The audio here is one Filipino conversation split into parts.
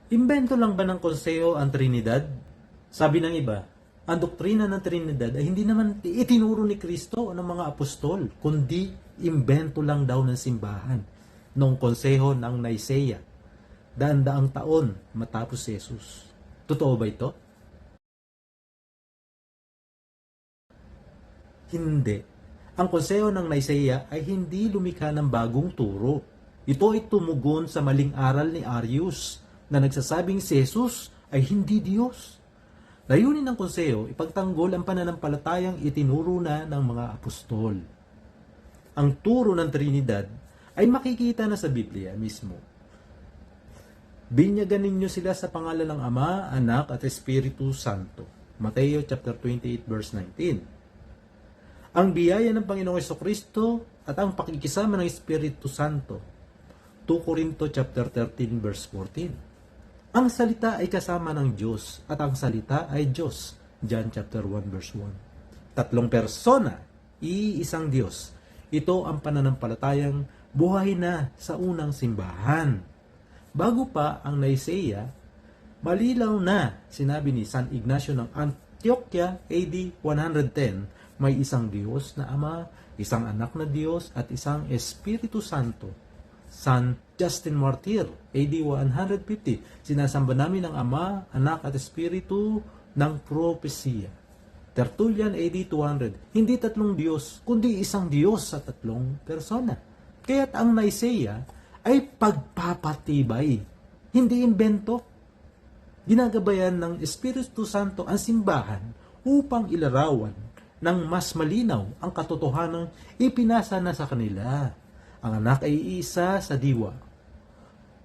Imbento lang ba ng konseho ang Trinidad? Sabi ng iba, ang doktrina ng Trinidad ay hindi naman itinuro ni Kristo o ng mga apostol, kundi imbento lang daw ng simbahan noong konseho ng Nicaea, daan-daang taon matapos si Jesus. Totoo ba ito? Hindi. Ang konseho ng Nicaea ay hindi lumikha ng bagong turo. Ito ay tumugon sa maling aral ni Arius na nagsasabing si Jesus ay hindi Diyos. Layunin ng konseho, ipagtanggol ang pananampalatayang itinuro na ng mga apostol. Ang turo ng Trinidad ay makikita na sa Biblia mismo. Binyagan ninyo sila sa pangalan ng Ama, Anak at Espiritu Santo. Mateo chapter 28 verse 19. Ang biyaya ng Panginoong Jesucristo at ang pakikisama ng Espiritu Santo. 2 Corinto chapter 13 verse 14. Ang salita ay kasama ng Diyos at ang salita ay Diyos. John chapter 1 verse 1. Tatlong persona, iisang Diyos. Ito ang pananampalatayang buhay na sa unang simbahan. Bago pa ang Nicaea, malilaw na sinabi ni San Ignacio ng Antioquia AD 110, may isang Diyos na Ama, isang anak na Diyos at isang Espiritu Santo. San Justin Martyr, AD 150, sinasamba namin ang Ama, Anak at Espiritu ng propesya. Tertullian, AD 200, hindi tatlong Diyos, kundi isang Diyos sa tatlong persona. Kaya't ang Nicaea ay pagpapatibay, hindi imbento. Ginagabayan ng Espiritu Santo ang simbahan upang ilarawan ng mas malinaw ang katotohanang ipinasa na sa kanila. Ang anak ay iisa sa diwa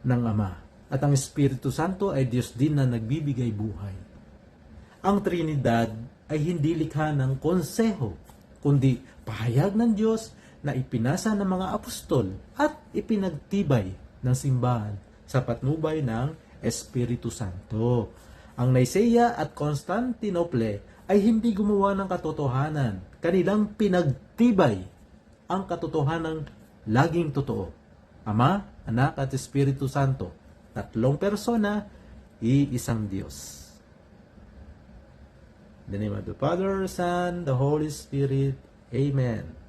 ng Ama at ang Espiritu Santo ay Diyos din na nagbibigay buhay. Ang Trinidad ay hindi likha ng konseho, kundi pahayag ng Diyos na ipinasa ng mga apostol at ipinagtibay ng simbahan sa patnubay ng Espiritu Santo. Ang Nicaea at Constantinople ay hindi gumawa ng katotohanan. Kanilang pinagtibay ang katotohanan laging totoo. Ama, Anak at Espiritu Santo. Tatlong persona, iisang Diyos. In the name of the Father, Son, the Holy Spirit. Amen.